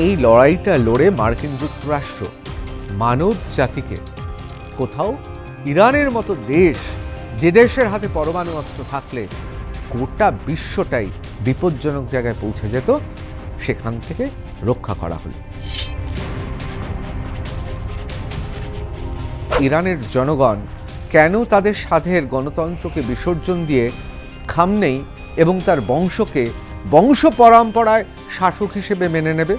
এই লড়াইটা লড়ে মার্কিন যুক্তরাষ্ট্র মানব জাতিকে কোথাও ইরানের মতো দেশ, যে দেশের হাতে পরমাণু অস্ত্র থাকলে গোটা বিশ্বটাই বিপজ্জনক জায়গায় পৌঁছে যেত, সেখান থেকে রক্ষা করা হলো। ইরানের জনগণ কেন তাদের সাধের গণতন্ত্রকে বিসর্জন দিয়ে খামনেই এবং তার বংশকে বংশ পরম্পরায় শাসক হিসেবে মেনে নেবে?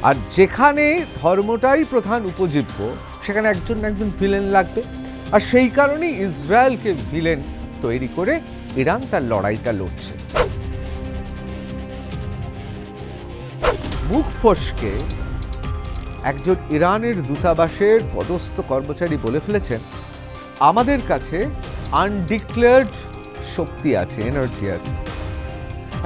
আর যেখানে ধর্মটাই প্রধান উপজীব্য, সেখানে একজন না একজন ভিলেন লাগবে। আর সেই কারণেই ইসরায়েলকে ভিলেন তৈরি করে ইরান তার লড়াইটা লড়ছে। মুখ ফসকে একজন ইরানের দূতাবাসের পদস্থ কর্মচারী বলে ফেলেছেন, আমাদের কাছে আনডিক্লেয়ার্ড শক্তি আছে, এনার্জি আছে।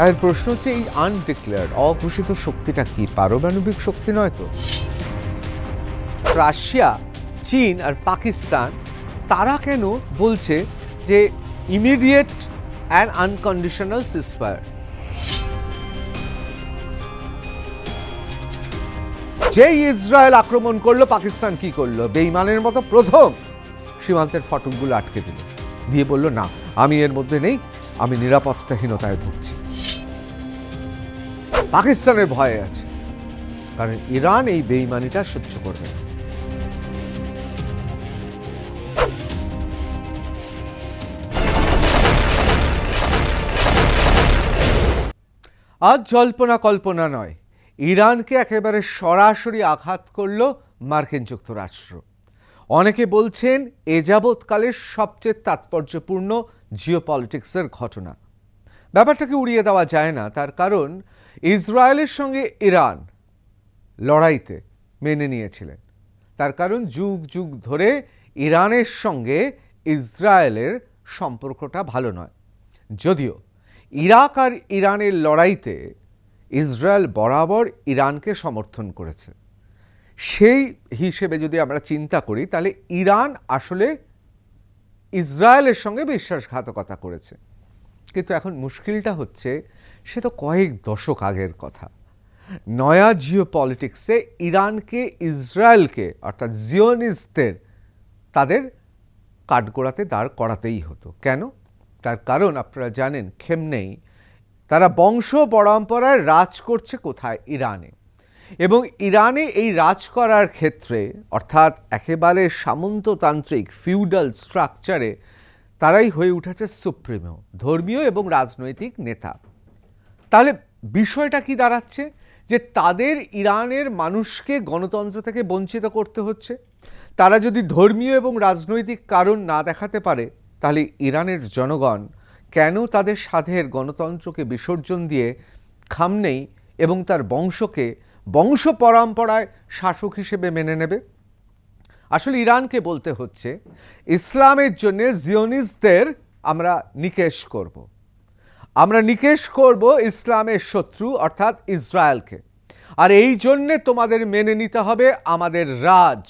আর প্রশ্ন হচ্ছে, এই আনডিক্লেয়ার্ড, অঘোষিত শক্তিটা কি? পারমাণবিক শক্তি নয় তো? রাশিয়া, চীন আর পাকিস্তান তারা কেন বলছে যে ইমিডিয়েট অ্যান্ড আনকন্ডিশনাল সিজফায়ার? যেই ইসরায়েল আক্রমণ করলো, পাকিস্তান কি করলো? বেঈমানের মতো প্রথম সীমান্তের ফটকগুলো আটকে দিল, দিয়ে বলল, না, আমি এর মধ্যে নেই, আমি নিরাপত্তাহীনতায় ভুগছি। পাকিস্তানের ভয়ে আছে, কারণ ইরান এই বেঈমানিটা সহ্য করবে না। আজ জল্পনা কল্পনা নয়, ইরানকে একেবারে সরাসরি আঘাত করল মার্কিন যুক্তরাষ্ট্র। অনেকে বলছেন এ যাবৎকালের সবচেয়ে তাৎপর্যপূর্ণ জিওপলিটিক্সের ঘটনা। ব্যাপারটাকে উড়িয়ে দেওয়া যায় না, তার কারণ ইসরায়েলের সঙ্গে ইরান লড়াইতে মেনে নিয়েছিলেন। তার কারণ যুগ যুগ ধরে ইরানের সঙ্গে ইসরায়েলের সম্পর্কটা ভালো নয়। যদিও ইরাক আর ইরানের লড়াইতে ইসরায়েল বরাবর ইরানকে সমর্থন করেছে, সেই হিসেবে যদি আমরা চিন্তা করি, তাহলে ইরান আসলে ইসরায়েলের সঙ্গে বিশ্বাসঘাতকতা করেছে। কিন্তু এখন মুশকিলটা হচ্ছে, সে তো কয়েক দশক আগের কথা। নয়া জিও পলিটিক্সে ইরানকে, ইসরায়েলকে অর্থাৎ জিওনিস্টদের তাদের কাঠগোড়াতে দাঁড় করাতেই হতো। কেন? তার কারণ আপনারা জানেন, খেমনেই তারা বংশ পরম্পরায় রাজ করছে কোথায়? ইরানে। এবং ইরানে এই রাজ করার ক্ষেত্রে, অর্থাৎ একেবারে সামন্ততান্ত্রিক ফিউডাল স্ট্রাকচারে তারাই হয়ে উঠেছে সুপ্রিমো, ধর্মীয় এবং রাজনৈতিক নেতা। তাহলে বিষয়টা কি দাঁড়াচ্ছে? যে তাদের ইরানের মানুষকে গণতন্ত্র থেকে বঞ্চিত করতে হচ্ছে। তারা যদি ধর্মীয় এবং রাজনৈতিক কারণ না দেখাতে পারে, তাহলে ইরানের জনগণ কেন তাদের সাধের গণতন্ত্রকে বিসর্জন দিয়ে খামনেই এবং তার বংশকে বংশ পরম্পরায় শাসক হিসেবে মেনে নেবে? আসলে ইরানকে বলতে হচ্ছে, ইসলামের জন্য জিওনিস্টদের আমরা নিকেশ করব। আমরা নিকেশ করব ইসলামের শত্রু অর্থাৎ ইসরায়েলকে। আর এই জন্যে তোমাদের মেনে নিতে হবে আমাদের রাজ।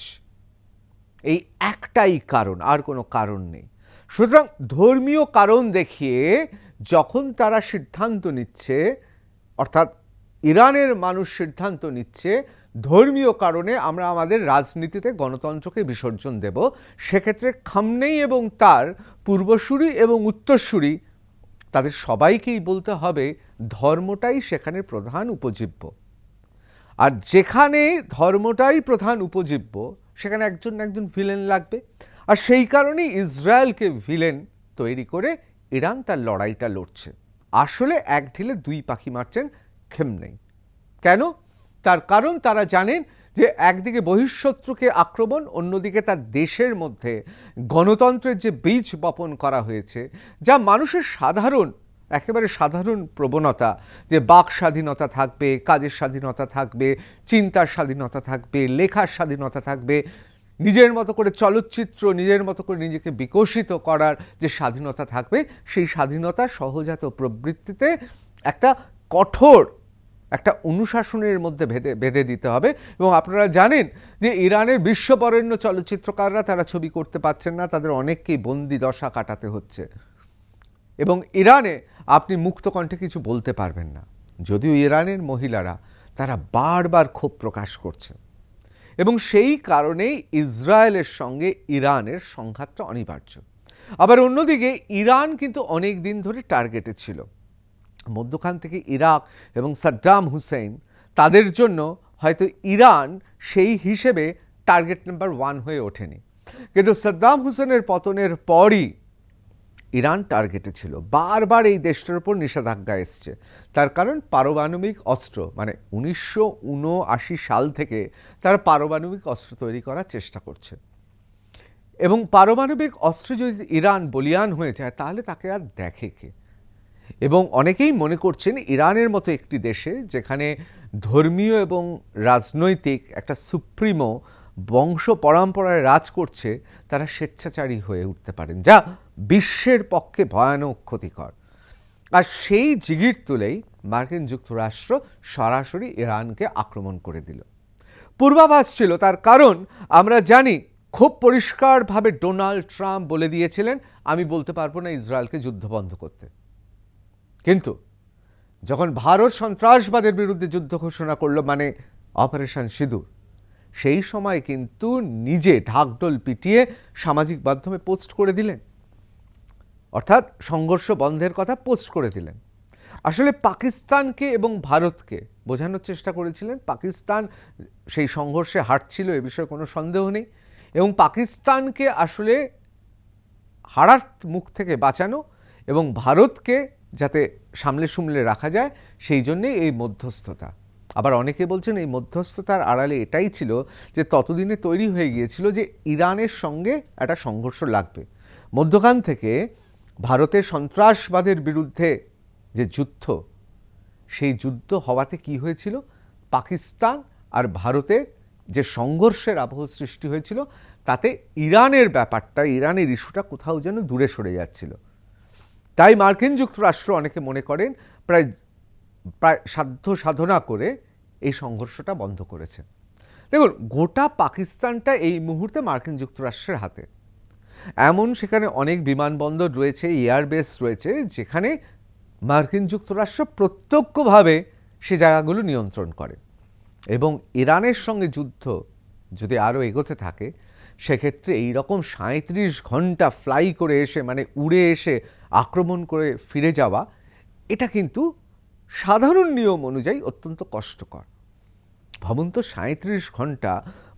এই একটাই কারণ, আর কোনো কারণ নেই। সুতরাং ধর্মীয় কারণ দেখিয়ে যখন তারা সিদ্ধান্ত নিচ্ছে, অর্থাৎ ইরানের মানুষ সিদ্ধান্ত নিচ্ছে ধর্মীয় কারণে আমরা আমাদের রাজনীতিতে গণতন্ত্রকে বিসর্জন দেব, সেক্ষেত্রে খামনেই এবং তার পূর্বসূরি এবং উত্তরসূরি তাদের সবাইকেই বলতে হবে ধর্মটাই সেখানে প্রধান উপজীব্য। আর যেখানে ধর্মটাই প্রধান উপজীব্য, সেখানে একজন না একজন ভিলেন লাগবে। আর সেই কারণেই ইসরায়েলকে ভিলেন তৈরি করে ইরান তার লড়াইটা লড়ছে। আসলে এক ঢিলে দুই পাখি মারছেন খেমনেই। কেন? তার কারণ তারা জানেন যে একদিকে বহিঃশত্রুকে আক্রমণ, অন্যদিকে তার দেশের মধ্যে গণতন্ত্রের যে বীজ বপন করা হয়েছে, যা মানুষের একেবারে সাধারণ প্রবণতা, যে বাক স্বাধীনতা থাকবে, কাজের স্বাধীনতা থাকবে, চিন্তার স্বাধীনতা থাকবে, লেখার স্বাধীনতা থাকবে, নিজের মতো করে চলচ্চিত্র, নিজের মতো করে নিজেকে বিকশিত করার যে স্বাধীনতা থাকবে, সেই স্বাধীনতা সহজাত প্রবৃত্তিতে একটা কঠোর একটা অনুশাসনের মধ্যে বেঁধে দিতে হবে। এবং আপনারা জানেন যে ইরানের বিশ্ববরেণ্য চলচ্চিত্রকাররা তারা ছবি করতে পারছেন না, তাদের অনেককেই বন্দি দশা কাটাতে হচ্ছে। এবং ইরানে আপনি মুক্ত কণ্ঠে কিছু বলতে পারবেন না। যদিও ইরানের মহিলারা তারা বারবার ক্ষোভ প্রকাশ করছে এবং সেই কারণেই ইসরায়েলের সঙ্গে ইরানের সংঘাতটা অনিবার্য। আবার অন্যদিকে ইরান কিন্তু অনেক দিন ধরে টার্গেটে ছিল। মধ্যখান থেকে ইরাক এবং সাদ্দাম হুসেন, তাদের জন্য হয়তো ইরান সেই হিসেবে টার্গেট নাম্বার 1 হয়ে ওঠেনি, কিন্তু সাদ্দাম হুসেনের পতনের পরই ইরান টার্গেটে ছিল। বারবার এই দেশটার উপর নিষেধাজ্ঞা এসছে। তার কারণ পারমাণবিক অস্ত্র, মানে 1979 সাল থেকে তারা পারমাণবিক অস্ত্র তৈরি করার চেষ্টা করছে এবং পারমাণবিক অস্ত্র যদি ইরান বলিয়ান হয়ে যায় তাহলে তাকে আর দেখে কে? এবং অনেকেই মনে করছেন ইরানের মতো একটি দেশে যেখানে ধর্মীয় এবং রাজনৈতিক একটা সুপ্রিমো বংশ পরম্পরায় রাজ করছে, তারা স্বেচ্ছাচারী হয়ে উঠতে পারেন, যা বিশ্বের পক্ষে ভয়ানক ক্ষতিকর। আর সেই জিগির তুলেই মার্কিন যুক্তরাষ্ট্র সরাসরি ইরানকে আক্রমণ করে দিল। পূর্বাভাস ছিল, তার কারণ আমরা জানি খুব পরিষ্কারভাবে ডোনাল্ড ট্রাম্প বলে দিয়েছিলেন, আমি বলতে পারবো না ইসরায়েলকে যুদ্ধ বন্ধ করতে। কিন্তু যখন ভারত সন্ত্রাসবাদের বিরুদ্ধে যুদ্ধ ঘোষণা করলো, মানে অপারেশন সিঁদুর, সেই সময় কিন্তু নিজে ঢাকঢোল পিটিয়ে সামাজিক মাধ্যমে পোস্ট করে দিলেন, অর্থাৎ সংঘর্ষ বন্ধের কথা পোস্ট করে দিলেন। আসলে পাকিস্তানকে এবং ভারতকে বোঝানোর চেষ্টা করেছিলেন পাকিস্তান সেই সংঘর্ষে হারছিল, এ বিষয়ে কোনো সন্দেহ নেই, এবং পাকিস্তানকে আসলে হারার মুখ থেকে বাঁচানো এবং ভারতকে যাতে সামলে সুমলে রাখা যায় সেই জন্যেই এই মধ্যস্থতা। আবার অনেকে বলছেন এই মধ্যস্থতার আড়ালে এটাই ছিল যে ততদিনে তৈরি হয়ে গিয়েছিল যে ইরানের সঙ্গে একটা সংঘর্ষ লাগবে। মধ্যখান থেকে ভারতের সন্ত্রাসবাদের বিরুদ্ধে যে যুদ্ধ, সেই যুদ্ধ হওয়াতে কি হয়েছিল, পাকিস্তান আর ভারতের যে সংঘর্ষের আবহ সৃষ্টি হয়েছিল তাতে ইরানের ব্যাপারটা, ইরানের ইস্যুটা কোথাও যেন দূরে সরে যাচ্ছিল। তাই মার্কিন যুক্তরাষ্ট্র অনেকে মনে করেন প্রায় সাধ্য সাধনা করে এই সংঘর্ষটা বন্ধ করেছে। দেখুন, গোটা পাকিস্তানটা এই মুহূর্তে মার্কিন যুক্তরাষ্ট্রের হাতে। এমন সেখানে অনেক বিমানবন্দর রয়েছে, এয়ারবেস রয়েছে, যেখানে মার্কিন যুক্তরাষ্ট্র প্রত্যক্ষভাবে সে জায়গাগুলো নিয়ন্ত্রণ করে। এবং ইরানের সঙ্গে যুদ্ধ যদি আরও এগোতে থাকে, সেক্ষেত্রে এইরকম 37 ঘন্টা ফ্লাই করে এসে, মানে উড়ে এসে আক্রমণ করে ফিরে যাওয়া, এটা কিন্তু সাধারণ নিয়ম অনুযায়ী অত্যন্ত কষ্টকর। ভাবুন তো, 37 ঘন্টা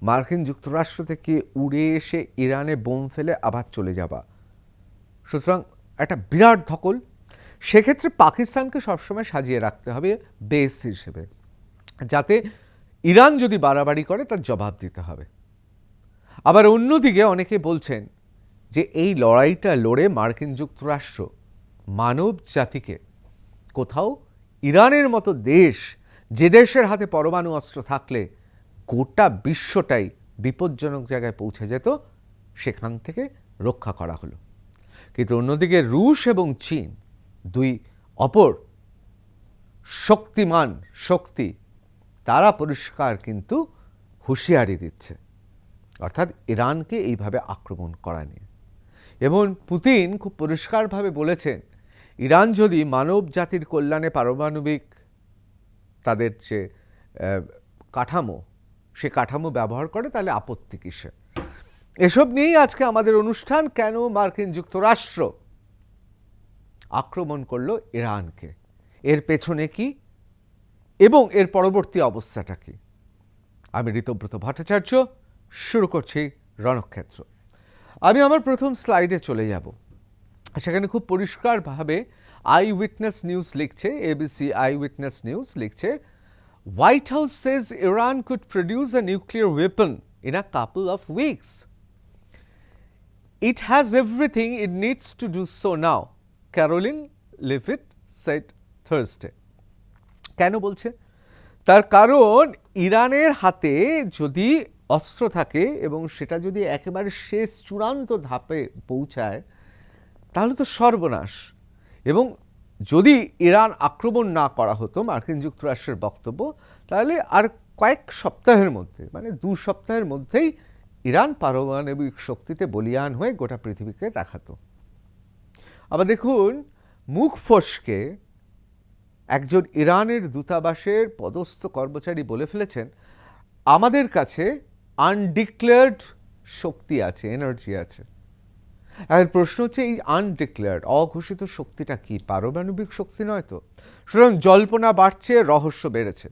মার্কিন যুক্তরাষ্ট্র থেকে উড়ে এসে ইরানে বোম ফেলে আবার চলে যাওয়া, সুতরাং একটা বিরাট ধকল। সেক্ষেত্রে পাকিস্তানকে সবসময় সাজিয়ে রাখতে হবে বেস হিসেবে, যাতে ইরান যদি বাড়াবাড়ি করে তার জবাব দিতে হবে। আবার অন্যদিকে অনেকে বলছেন যে এই লড়াইটা লড়ে মার্কিন যুক্তরাষ্ট্র মানব জাতিকে কোথাও ইরানের মতো দেশ, যে দেশের হাতে পরমাণু অস্ত্র থাকলে গোটা বিশ্বটাই বিপজ্জনক জায়গায় পৌঁছে যেত, সেখান থেকে রক্ষা করা হলো। কিন্তু অন্যদিকে রুশ এবং চীন, দুই অপর শক্তিমান শক্তি, তারা পরিষ্কার কিন্তু হুঁশিয়ারি দিচ্ছে, অর্থাৎ ইরানকে এইভাবে আক্রমণ করা নিয়ে। এবং পুতিন খুব পরিষ্কারভাবে বলেছেন, ইরান যদি মানব জাতির কল্যাণে পারমাণবিক তাদের যে কাঠামো, সে কাঠামো ব্যবহার করে তাহলে আপত্তি কিসে। এসব নিয়েই আজকে আমাদের অনুষ্ঠান, কেন মার্কিন যুক্তরাষ্ট্র আক্রমণ করলো ইরানকে, এর পেছনে কি এবং এর পরবর্তী অবস্থাটা কি। আমি ঋতব্রত ভট্টাচার্য, শুরু করছি রণক্ষেত্র। আমি আমার প্রথম স্লাইডে চলে যাব। সেখানে খুব পরিষ্কারভাবে আই উইটনেস নিউজ লিখছে, এবিসি আই উইটনেস নিউজ লিখছে, White House says Iran could produce a nuclear weapon in a couple of weeks. It has everything it needs to do so now, Caroline Leavitt said Thursday. কেন বলছে? তার কারণ ইরানের হাতে যদি অস্ত্র থাকে এবং সেটা যদি একেবারে শেষ চূড়ান্ত ধাপে পৌঁছায়, তাহলে তো সর্বনাশ। এবং যদি ইরান আক্রমণ না করা হতো, মার্কিন যুক্তরাষ্ট্রের বক্তব্য, তাহলে আর কয়েক সপ্তাহের মধ্যে, মানে 2 সপ্তাহের মধ্যেই ইরান পারমাণবিক শক্তিতে বলিয়ান হয়ে গোটা পৃথিবীকে দেখাতো। আবার দেখুন, মুখ ফসকে একজন ইরানের দূতাবাসের পদস্থ কর্মচারী বলে ফেলেছেন, আমাদের কাছে আনডিক্লেয়ার্ড শক্তি আছে, এনার্জি আছে। আর প্রশ্ন হচ্ছে, এই আনডিক্লেয়ার্ড, অঘোষিত শক্তিটা কি? পারমাণবিক শক্তি নয় তো? সুতরাং জল্পনা বাড়ছে, রহস্য বেড়েছে।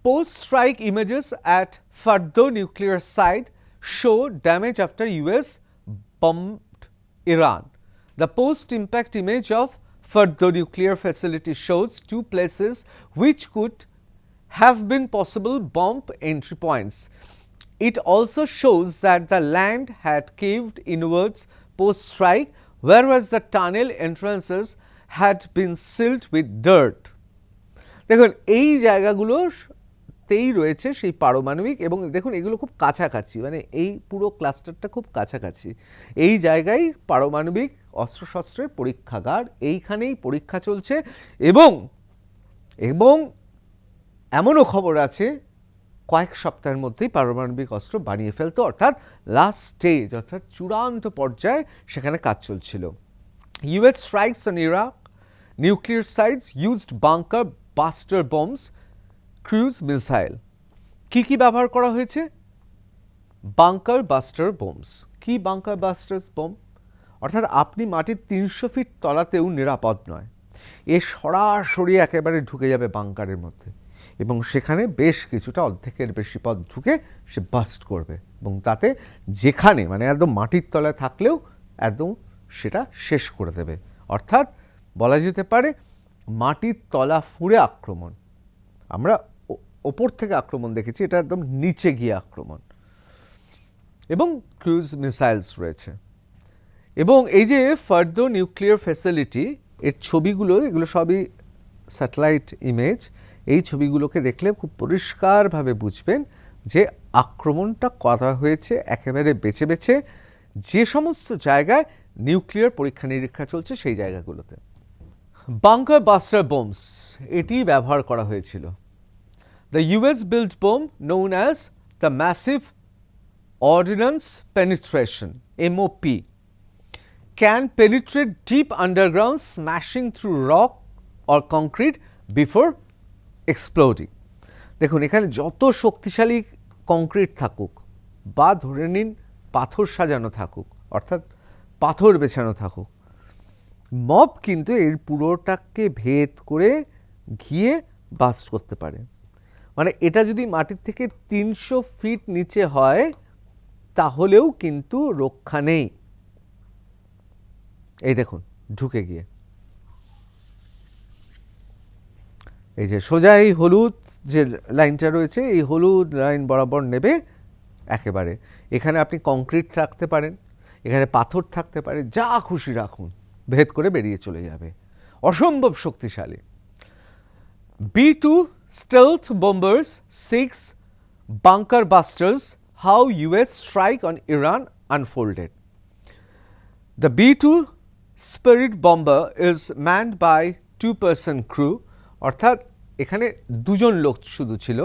Post-strike images at Fordow nuclear site show damage after US bombed Iran. The post-impact image of Fordow nuclear facility shows two places which could have been possible bomb entry points. It also shows that the land had caved inwards post-strike, whereas the tunnel entrances had been sealed with dirt. দেখুন, এই জায়গাগুলোতেই রয়েছে সেই পারমাণবিক, এবং দেখুন এগুলো খুব কাছাকাছি, মানে এই পুরো ক্লাস্টারটা খুব কাছাকাছি। এই জায়গায় পারমাণবিক অস্ত্রশস্ত্রের পরীক্ষাগার, এইখানেই পরীক্ষা চলছে। এবং এবং এমনও খবর আছে কয়েক সপ্তাহের মধ্যেই পারমাণবিক অস্ত্র বানিয়ে ফেলতো, অর্থাৎ লাস্ট স্টেজ, অর্থাৎ চূড়ান্ত পর্যায়ে সেখানে কাজ চলছিল। US strikes on Iraq nuclear sites used bunker buster bombs, cruise missile. কি ব্যবহার করা হয়েছে? Bunker buster bombs. কি বাংকার বাস্টার বোম? অর্থাৎ আপনি মাটির 300 ফিট তলাতেও নিরাপদ নয়, এ সরাসরি একেবারে ঢুকে যাবে বাংকারের মধ্যে, এবং সেখানে বেশ কিছুটা, অর্ধেকের বেশি পথ ঢুকে সে বাস্ট করবে, এবং তাতে যেখানে মানে একদম মাটির তলায় থাকলেও একদম সেটা শেষ করে দেবে। অর্থাৎ বলা যেতে পারে মাটির তলা ফুঁড়ে আক্রমণ। আমরা ওপর থেকে আক্রমণ দেখেছি, এটা একদম নিচে গিয়ে আক্রমণ। এবং ক্রুজ মিসাইলস রয়েছে। এবং এই যে ফর্দো নিউক্লিয়ার ফ্যাসিলিটি, এর ছবিগুলো, এগুলো সবই স্যাটেলাইট ইমেজ। এই ছবিগুলোকে দেখলে খুব পরিষ্কারভাবে বুঝবেন যে আক্রমণটা করা হয়েছে একেবারে বেছে বেছে যে সমস্ত জায়গায় নিউক্লিয়ার পরীক্ষা নিরীক্ষা চলছে সেই জায়গাগুলোতে। বাংকার বাস্টার বোমস, এটি ব্যবহার করা হয়েছিল। The US-built bomb known as the Massive Ordnance Penetration (MOP) can penetrate deep underground, smashing through rock or concrete before exploding. দেখুন, এখানে যত শক্তিশালী কংক্রিট থাকুক বা ধরে নিন পাথর সাজানো থাকুক, অর্থাৎ পাথর বেছানো থাকুক, মব কিন্তু এর পুরোটাকে ভেদ করে গিয়ে বাস্ট করতে পারে। মানে এটা যদি মাটির থেকে 300 ফিট নিচে হয় তাহলেও কিন্তু রক্ষা নেই। এই দেখুন ঢুকে গিয়ে, এই যে সোজা এই হলুদ যে লাইনটা রয়েছে, এই হলুদ লাইন বরাবর নেবে একেবারে। এখানে আপনি কংক্রিট রাখতে পারেন, এখানে পাথর থাকতে পারে, যা খুশি রাখুন, ভেদ করে বেরিয়ে চলে যাবে। অসম্ভব শক্তিশালী। B-2 stealth bombers 6 bunker busters, how US strike on Iran unfolded. The B-2 Spirit bomber is manned by 2-person crew, অর্থাৎ এখানে দুজন লোক শুধু ছিল,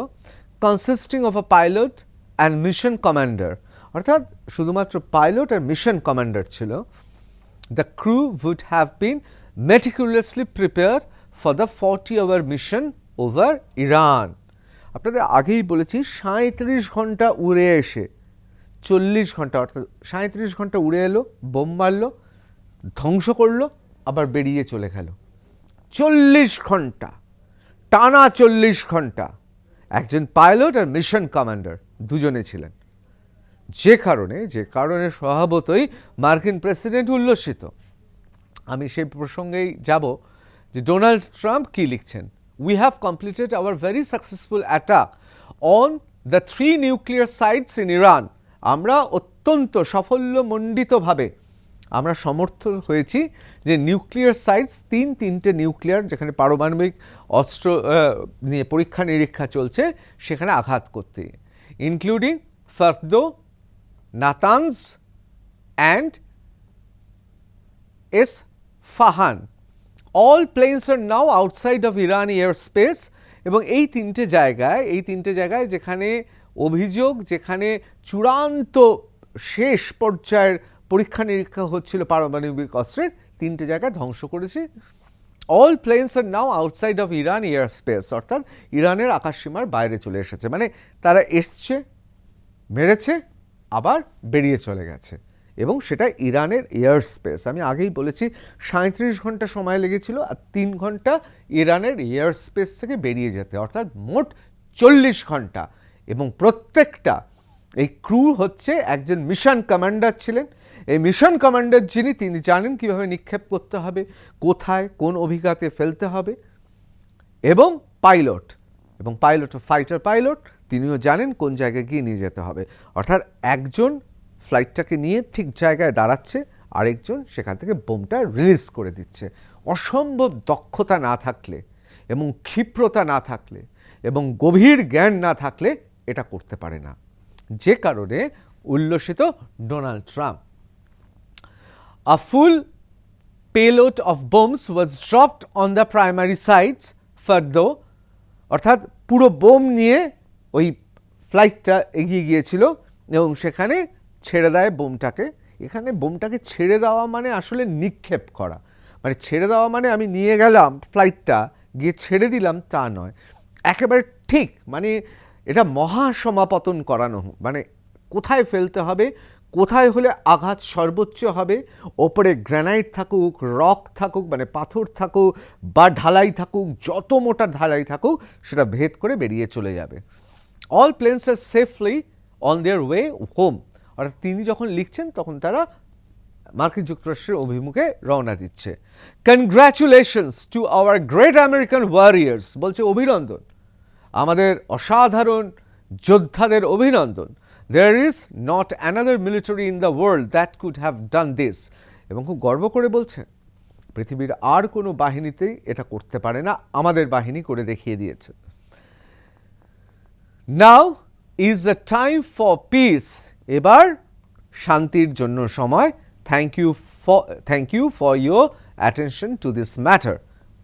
consisting of a pilot and mission commander, অর্থাৎ শুধুমাত্র পাইলট আর মিশন কমান্ডার ছিল। The crew would have been meticulously prepared for the 40-hour mission over Iran. আপনাদের আগেই বলেছি 37 ঘন্টা উড়ে এসে 40 ঘন্টা, অর্থাৎ 37 ঘন্টা উড়ে এলো, বোম মারলো, ধ্বংস করলো, আবার বেরিয়ে চলে গেল। 40 ঘন্টা টানা, 40 ঘন্টা একজন পাইলট আর মিশন কমান্ডার দুজনে ছিলেন। যে কারণে স্বভাবতই মার্কিন প্রেসিডেন্ট উল্লসিত। আমি সেই প্রসঙ্গেই যাব যে ডোনাল্ড ট্রাম্প কি লিখছেন। We have completed our very successful attack on the 3 nuclear sites in Iran. আমরা অত্যন্ত সাফল্যমণ্ডিতভাবে আমরা সমর্থ হয়েছি যে নিউক্লিয়ার সাইটস, তিনটে নিউক্লিয়ার যেখানে পারমাণবিক অস্ত্র নিয়ে পরীক্ষা নিরীক্ষা চলছে সেখানে আঘাত করতে, including Fordow, Natanz and Isfahan. All planes are now outside of Irani airspace. এবং এই তিনটে জায়গায় যেখানে অভিযোগ, যেখানে চূড়ান্ত শেষ পর্যায়ের পরীক্ষা নিরীক্ষা হচ্ছিল পারমাণবিক অস্ত্রের, 3টে জায়গা ধ্বংস করেছি। All planes are now outside of Iran air space, অর্থাৎ ইরানের আকাশসীমার বাইরে চলে এসেছে, মানে তারা এসছে, মেরেছে, আবার বেরিয়ে চলে গেছে, এবং সেটা ইরানের এয়ার স্পেস। আমি আগেই বলেছি 37 ঘন্টা সময় লেগেছিল, আর 3 ঘন্টা ইরানের এয়ার স্পেস থেকে বেরিয়ে যেতে, অর্থাৎ মোট 40 ঘন্টা। এবং প্রত্যেকটা এই ক্রু হচ্ছে একজন মিশন কমান্ডার ছিলেন। এই মিশন কমান্ডার তিনি জানেন কীভাবে নিক্ষেপ করতে হবে, কোথায় কোন অভিঘাতে ফেলতে হবে, এবং পাইলট ফাইটার পাইলট, তিনিও জানেন কোন জায়গায় গিয়ে নিয়ে যেতে হবে। অর্থাৎ একজন ফ্লাইটটাকে নিয়ে ঠিক জায়গায় দাঁড়াচ্ছে, আরেকজন সেখান থেকে বোমটা রিলিজ করে দিচ্ছে। অসম্ভব দক্ষতা না থাকলে এবং ক্ষিপ্রতা না থাকলে এবং গভীর জ্ঞান না থাকলে এটা করতে পারে না, যে কারণে উল্লসিত Donald Trump. A full payload of bombs was dropped on the primary sites further, অর্থাৎ পুরো বোম নিয়ে ওই ফ্লাইটটা এগিয়ে গিয়েছিল এবং সেখানে ছেড়ে দেয় বোমটাকে। এখানে বোমটাকে ছেড়ে দেওয়া মানে আসলে নিক্ষেপ করা, মানে ছেড়ে দেওয়া মানে আমি নিয়ে গেলাম ফ্লাইটটা, গিয়ে ছেড়ে দিলাম তা নয়, একেবারে ঠিক মানে এটা মহাসমাপতন করানো, মানে কোথায় ফেলতে হবে, কোথায় হলে আঘাত সর্বোচ্চ হবে, ওপরে গ্রানাইট থাকুক, রক থাকুক, মানে পাথর থাকুক, বা ঢালাই থাকুক, যত মোটা ঢালাই থাকুক, সেটা ভেদ করে বেরিয়ে চলে যাবে। All planes are safely on their way home, অর্থাৎ তিনি যখন লিখছেন তখন তারা মার্কিন যুক্তরাষ্ট্রের অভিমুখে রওনা দিচ্ছে। Congratulations to our great American warriors, বলছে অভিনন্দন আমাদের অসাধারণ যোদ্ধাদের অভিনন্দন। There is not another military in the world that could have done this, এবং খুব গর্ব করে বলছে পৃথিবীর আর কোনো বাহিনীতেই এটা করতে পারে না, আমাদের বাহিনী করে দেখিয়ে দিয়েছে। Now is the time for peace, এবার শান্তির জন্য সময়। Thank you for your attention to this matter,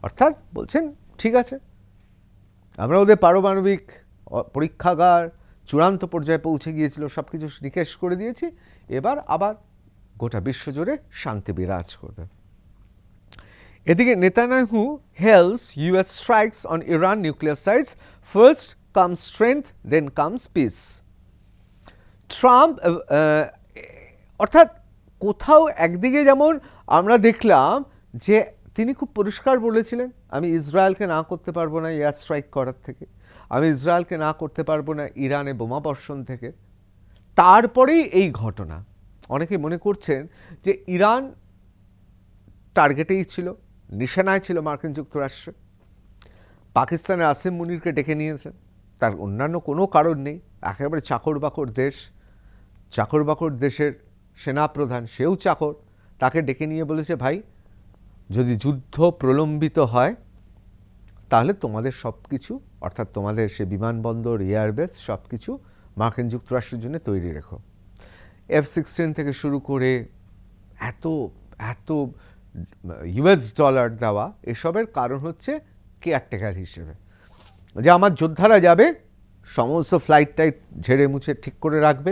অর্থাৎ বলছেন ঠিক আছে, আমরা ওদের পারমাণবিক পরীক্ষাগার চূড়ান্ত পর্যায়ে পৌঁছে গিয়েছিল, সব কিছু নিকেশ করে দিয়েছি, এবার আবার গোটা বিশ্বজুড়ে শান্তি বিরাজ করবে। এদিকে Netanyahu hails US strikes on Iran nuclear sites, first comes strength then comes peace. Trump অর্থাৎ কোথাও একদিকে যেমন আমরা দেখলাম যে তিনি খুব পরিষ্কার বলেছিলেন আমি ইসরায়েলকে না করতে পারবো না এয়ার স্ট্রাইক করার থেকে, আমি ইসরায়েলকে না করতে পারবো না ইরানে বোমা বর্ষণ থেকে। তারপরেই এই ঘটনা। অনেকে মনে করছেন যে ইরান টার্গেটেই ছিল, নিশানায় ছিল মার্কিন যুক্তরাষ্ট্র। পাকিস্তানের আসিম মুনিরকে ডেকে নিয়েছেন, তার অন্যান্য কোনো কারণ নেই, একেবারে চাকর বাকর দেশের সেনাপ্রধান, সেও চাকর, তাকে ডেকে নিয়ে বলেছে ভাই যদি যুদ্ধ প্রলম্বিত হয় তাহলে তোমাদের সব কিছু, অর্থাৎ তোমাদের সে বিমানবন্দর, এয়ারবেস সব কিছু মার্কিন যুক্তরাষ্ট্রের জন্য তৈরি রেখো। F-16 থেকে শুরু করে এত US ডলার দেওয়া, এসবের কারণ হচ্ছে কেয়ারটেকার হিসেবে, যে আমার যোদ্ধারা যাবে, সমস্ত ফ্লাইট টাইট ঝেড়ে মুছে ঠিক করে রাখবে,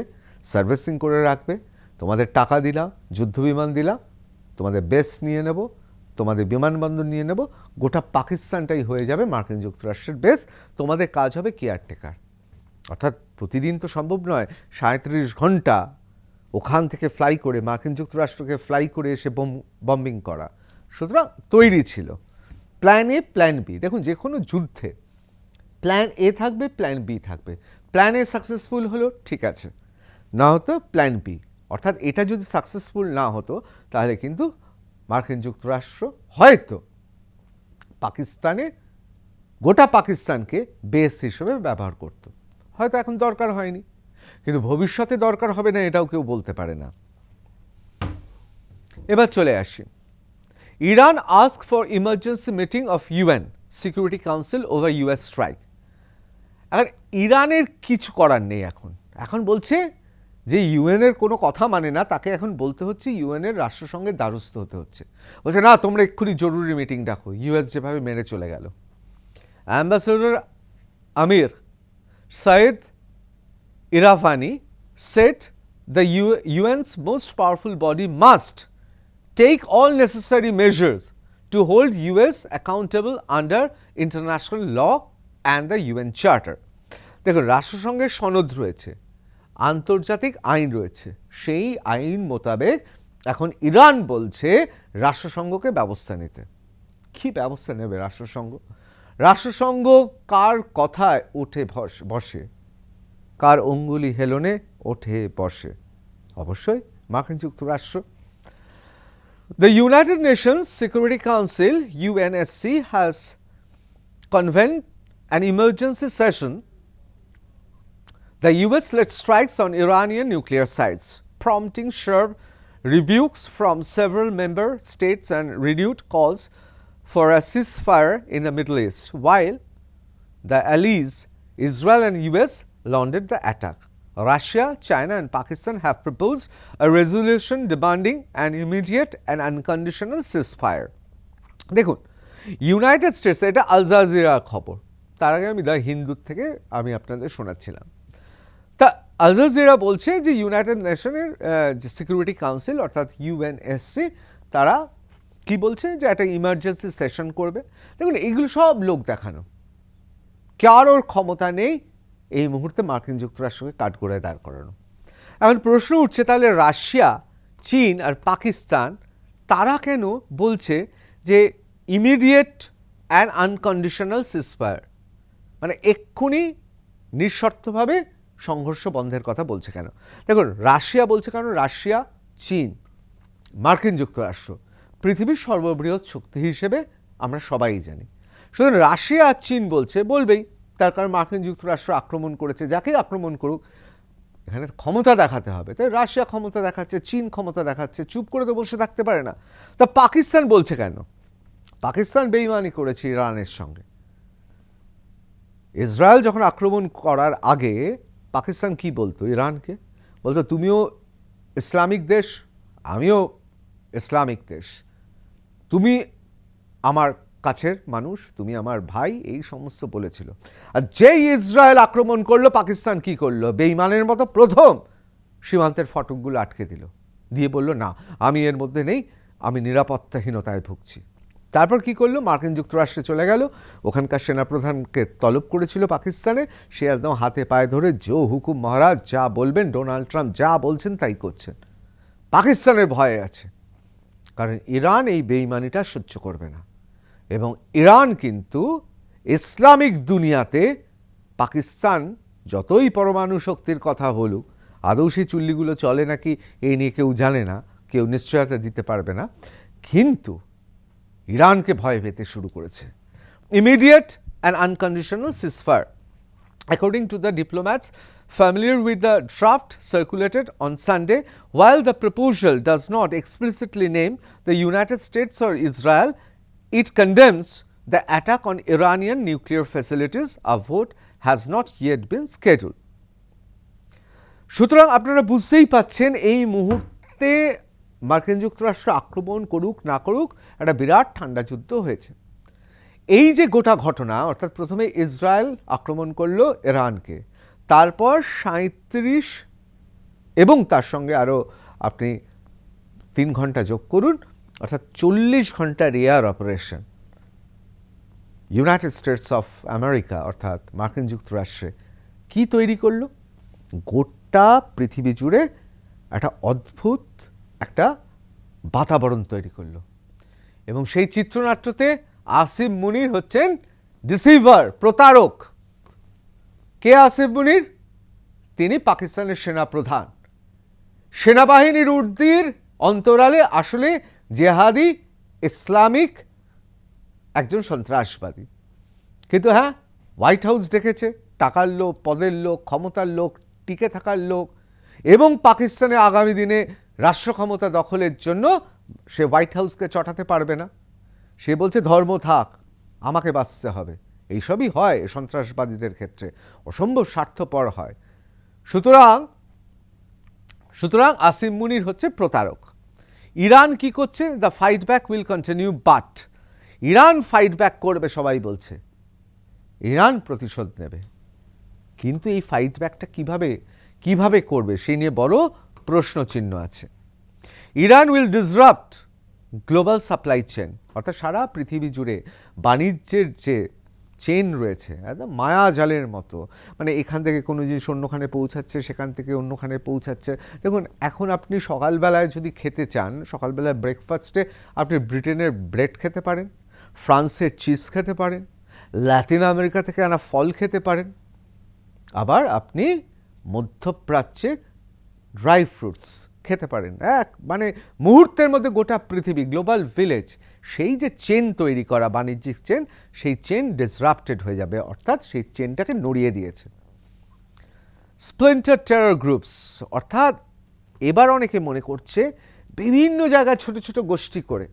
সার্ভিসিং করে রাখবে, তোমাদের টাকা দিলাম, যুদ্ধ বিমান দিলাম, তোমাদের বেস নিয়ে নেব, তোমাদের বিমানবন্দর নিয়ে নেব, গোটা পাকিস্তানটাই হয়ে যাবে মার্কিন যুক্তরাষ্ট্রের বেস, তোমাদের কাজ হবে কেয়ারটেকার। অর্থাৎ প্রতিদিন তো সম্ভব নয় 37 ঘন্টা ওখান থেকে ফ্লাই করে মার্কিন যুক্তরাষ্ট্রকে ফ্লাই করে এসে বম্বিং করা। সুতরাং তৈরি ছিল প্ল্যান এ, প্ল্যান বি। দেখুন যে কোনো যুদ্ধে প্ল্যান এ থাকবে, প্ল্যান বি থাকবে। প্ল্যান এ সাকসেসফুল হলো ঠিক আছে, না হতো প্ল্যান বি। অর্থাৎ এটা যদি সাকসেসফুল না হতো তাহলে কিন্তু মার্কিন যুক্তরাষ্ট্র হয়তো গোটা পাকিস্তানকে বেস হিসেবে ব্যবহার করত। হয়তো এখন দরকার হয়নি, কিন্তু ভবিষ্যতে দরকার হবে না এটাও কেউ বলতে পারে না। এবার চলে আসি, Iran ask for emergency meeting of UN security council over US strike. এখন ইরানের কিছু করার নেই, এখন বলছে যে ইউএনের কোনো কথা মানে না, তাকে এখন বলতে হচ্ছে ইউএনের রাষ্ট্রসংঘের দ্বারস্থ হতে হচ্ছে। বলছে না তোমরা এক্ষুনি জরুরি মিটিং ডাকো, US যেভাবে মেরে চলে গেল। Ambassador Amir Saeid Iravani said the UN's most powerful body must take all necessary measures to hold US accountable under international law and the UN Charter. দেখুন, রাষ্ট্রসংঘের সনদ রয়েছে, আন্তর্জাতিক আইন রয়েছে, সেই আইন মোতাবেক এখন ইরান বলছে রাষ্ট্রসংঘকে ব্যবস্থা নিতে। কি ব্যবস্থা নেবে রাষ্ট্রসংঘ? রাষ্ট্রসংঘ কার কথায় উঠে বসে, কার অঙ্গুলি হেলনে ওঠে বসে? অবশ্যই মার্কিন যুক্তরাষ্ট্র। The United Nations Security Council UNSC has convened an emergency session. The US led strikes on Iranian nuclear sites, prompting sharp rebukes from several member states and renewed calls for a ceasefire in the Middle East, while the allies Israel and US lauded the attack. Russia, China and Pakistan have proposed a resolution demanding an immediate and unconditional ceasefire. দেখুন, United states, এটা আল জাজিরার খবর, তার আগে আমি the Hindu থেকে আমি আপনাদের শোনাচ্ছিলাম। তা আল জাজিরা বলছে যে ইউনাইটেড নেশনের যে সিকিউরিটি কাউন্সিল অর্থাৎ ইউএনএসসি, তারা কি বলছে যে একটা ইমার্জেন্সি সেশন করবে। দেখুন, এগুলো সব লোক দেখানো, কারোর ক্ষমতা নেই এই মুহূর্তে মার্কিন যুক্তরাষ্ট্রকে কাঠগড়ায় দাঁড় করানো। এখন প্রশ্ন উঠছে, তাহলে রাশিয়া, চীন আর পাকিস্তান তারা কেন বলছে যে ইমিডিয়েট অ্যান্ড আনকন্ডিশনাল সিজফায়ার, মানে এক্ষুনি নিঃশর্তভাবে সংঘর্ষ বন্ধের কথা বলছে কেন? দেখুন, রাশিয়া বলছে কারণ রাশিয়া, চীন, মার্কিন যুক্তরাষ্ট্র পৃথিবীর সর্ববৃহৎ শক্তি হিসেবে আমরা সবাই জানি। সুতরাং রাশিয়া আর চীন বলবেই, তার কারণ মার্কিন যুক্তরাষ্ট্র আক্রমণ করেছে, যাকেই আক্রমণ করুক এখানে ক্ষমতা দেখাতে হবে। তাই রাশিয়া ক্ষমতা দেখাচ্ছে, চীন ক্ষমতা দেখাচ্ছে, চুপ করে তো বসে থাকতে পারে না। তা পাকিস্তান বলছে কেন? পাকিস্তান বেইমানি করেছে ইরানের সঙ্গে। ইসরায়েল যখন আক্রমণ করার আগে পাকিস্তান কি বলতো ইরানকে? বলতো তুমিও ইসলামিক দেশ, আমিও ইসলামিক দেশ, তুমি আমার কাছের মানুষ, তুমি আমার ভাই, এই সমস্ত বলেছিল। আর যেই ইসরায়েল আক্রমণ করলো, পাকিস্তান কি করলো? বেইমানের মতো প্রথম সীমান্তের ফটকগুলো আটকে দিল, দিয়ে বলল না, আমি এর মধ্যে নেই, আমি নিরাপত্তাহীনতায় ভুগছি। তারপর কি করলো? মার্কিন যুক্তরাষ্ট্রে চলে গেল, ওখানকার সেনাপ্রধানকে তলব করেছিল পাকিস্তানে, সে একদম হাতে পায়ে ধরে জো হুকুম মহারাজ, যা বলবেন, ডোনাল্ড ট্রাম্প যা বলছেন তাই করছেন। পাকিস্তানের ভয়ে আছে, কারণ ইরান এই বেইমানিটা সহ্য করবে না। এবং ইরান কিন্তু ইসলামিক দুনিয়াতে পাকিস্তান যতই পরমাণু শক্তির কথা বলুক, আদৌ সেই চুল্লিগুলো চলে নাকি এই নিয়ে কেউ জানে না, কেউ নিশ্চয়তা দিতে পারবে না, কিন্তু ইরানকে ভয় পেতে শুরু করেছে। Immediate and unconditional ceasefire, according to the diplomats familiar with the draft circulated on Sunday, while the proposal does not explicitly name the United States or Israel, it condemns the attack on Iranian nuclear facilities. A vote has not yet been scheduled. সুতরাং আপনারা বুঝতেই পাচ্ছেন এই মুহূর্তে মার্কিন যুক্তরাষ্ট্র আক্রমণ করুক না করুক, একটা বিরাট ঠান্ডা যুদ্ধ হয়েছে। এই যে গোটা ঘটনা, অর্থাৎ প্রথমে ইসরায়েল আক্রমণ করলো ইরানকে, তারপর 37 এবং তার সঙ্গে আরও আপনি 3 ঘন্টা যোগ করুন, অর্থাৎ 40 ঘন্টার air operation United states of America অর্থাৎ মার্কিন যুক্তরাষ্ট্রে কি তৈরি করলো? গোটা পৃথিবী জুড়ে একটা অদ্ভুত একটা বাতাবরণ তৈরি করলো। এবং সেই চিত্রনাট্যতে আসিফ মুনির হচ্ছেন ডিসিভার, প্রতারক। কে আসিফ মুনির? তিনি পাকিস্তানের সেনাপ্রধান। সেনাবাহিনীর ঊর্ধ্বের অন্তরালে আসলে জেহাদি ইসলামিক একজন সন্ত্রাসবাদী। কিন্তু হ্যাঁ, হোয়াইট হাউস ডেকেছে, টাকার লোক, পদের লোক, ক্ষমতার লোক, টিকে থাকার লোক, এবং পাকিস্তানে আগামী দিনে রাষ্ট্র ক্ষমতা দখলের জন্য সে হোয়াইট হাউসকে চটাতে পারবে না। সে বলছে ধর্ম থাক, আমাকে বাঁচতে হবে। এইসবই হয় সন্ত্রাসবাদীদের ক্ষেত্রে, অসম্ভব স্বার্থপর হয়। সুতরাং আসিম মুনির হচ্ছে প্রতারক। ইরান কি করছে? The fight back will continue, but Iran fight back করবে, সবাই বলছে ইরান প্রতিশোধ নেবে। কিন্তু এই ফাইট ব্যাকটা কিভাবে করবে সে নিয়ে বড় প্রশ্নচিহ্ন আছে। Iran will disrupt global supply chain, অর্থাৎ সারা পৃথিবী জুড়ে বাণিজ্যের যে চেন রয়েছে একদম মায়াজালের মতো, মানে এখান থেকে কোনো জিনিস অন্যখানে পৌঁছাচ্ছে, সেখান থেকে অন্যখানে পৌঁছাচ্ছে। দেখুন, এখন আপনি সকালবেলায় যদি খেতে চান, সকালবেলায় ব্রেকফাস্টে আপনি ব্রিটেনের ব্রেড খেতে পারেন, ফ্রান্সের চিজ খেতে পারেন, লাতিন আমেরিকা থেকে আনা ফল খেতে পারেন, আবার আপনি মধ্যপ্রাচ্যের ড্রাই ফ্রুটস খেতে পারেন। মানে মুহূর্তের মধ্যে গোটা পৃথিবী, গ্লোবাল ভিলেজ, সেই যে চেন তৈরি করা, বাণিজ্যিক চেন, সেই চেন ডিসরাপ্টেড হয়ে যাবে, অর্থাৎ সেই চেনটাকে নড়িয়ে দিয়েছে। স্প্লিন্টার টেরর গ্রুপস, অর্থাৎ এবার অনেকে মনে করছে বিভিন্ন জায়গায় ছোট ছোট গোষ্ঠী করে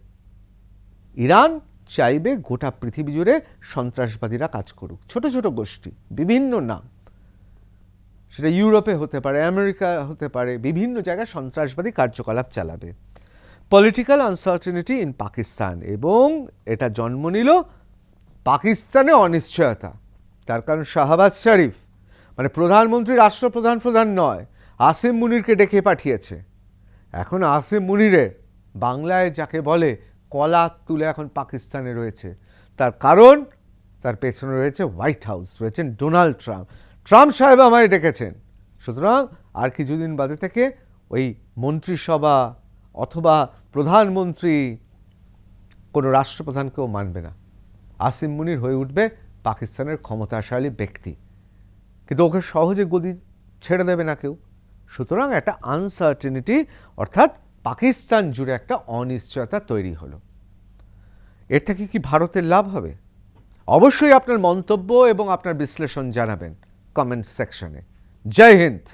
ইরান চাইবে গোটা পৃথিবী জুড়ে সন্ত্রাসবাদীরা কাজ করুক, ছোট ছোট গোষ্ঠী, বিভিন্ন নাম, সেটা ইউরোপে হতে পারে, আমেরিকা হতে পারে, বিভিন্ন জায়গায় সন্ত্রাসবাদী কার্যকলাপ চালাবে। পলিটিক্যাল আনসার্টেনিটি ইন পাকিস্তান, এবং এটা জন্ম নিল পাকিস্তানে অনিশ্চয়তা। তার কারণ শাহবাজ শরীফ, মানে প্রধানমন্ত্রী রাষ্ট্রপ্রধান নয়, আসিম মুনিরকে ডেকে পাঠিয়েছে। এখন আসিম মুনিরের বাংলায় যাকে বলে কলা তুলে এখন পাকিস্তানে রয়েছে। তার কারণ, তার পেছনে রয়েছে হোয়াইট হাউস, রয়েছেন ডোনাল্ড ট্রাম্প। ট্রাম্প সাহেব আমায় ডেকেছেন, সুতরাং আর কিছুদিন বাদে থেকে ওই মন্ত্রিসভা অথবা প্রধানমন্ত্রী কোনো রাষ্ট্রপ্রধানকেও মানবে না। আসিম মুনির হয়ে উঠবে পাকিস্তানের ক্ষমতাশালী ব্যক্তি, কিন্তু ওকে সহজে গদি ছেড়ে দেবে না কেউ। সুতরাং একটা আনসার্টেনিটি, অর্থাৎ পাকিস্তান জুড়ে একটা অনিশ্চয়তা তৈরি হলো। এর থেকে কি ভারতের লাভ হবে? অবশ্যই আপনার মন্তব্য এবং আপনার বিশ্লেষণ জানাবেন কমেন্ট সেকশনে। জয় হিন্দ।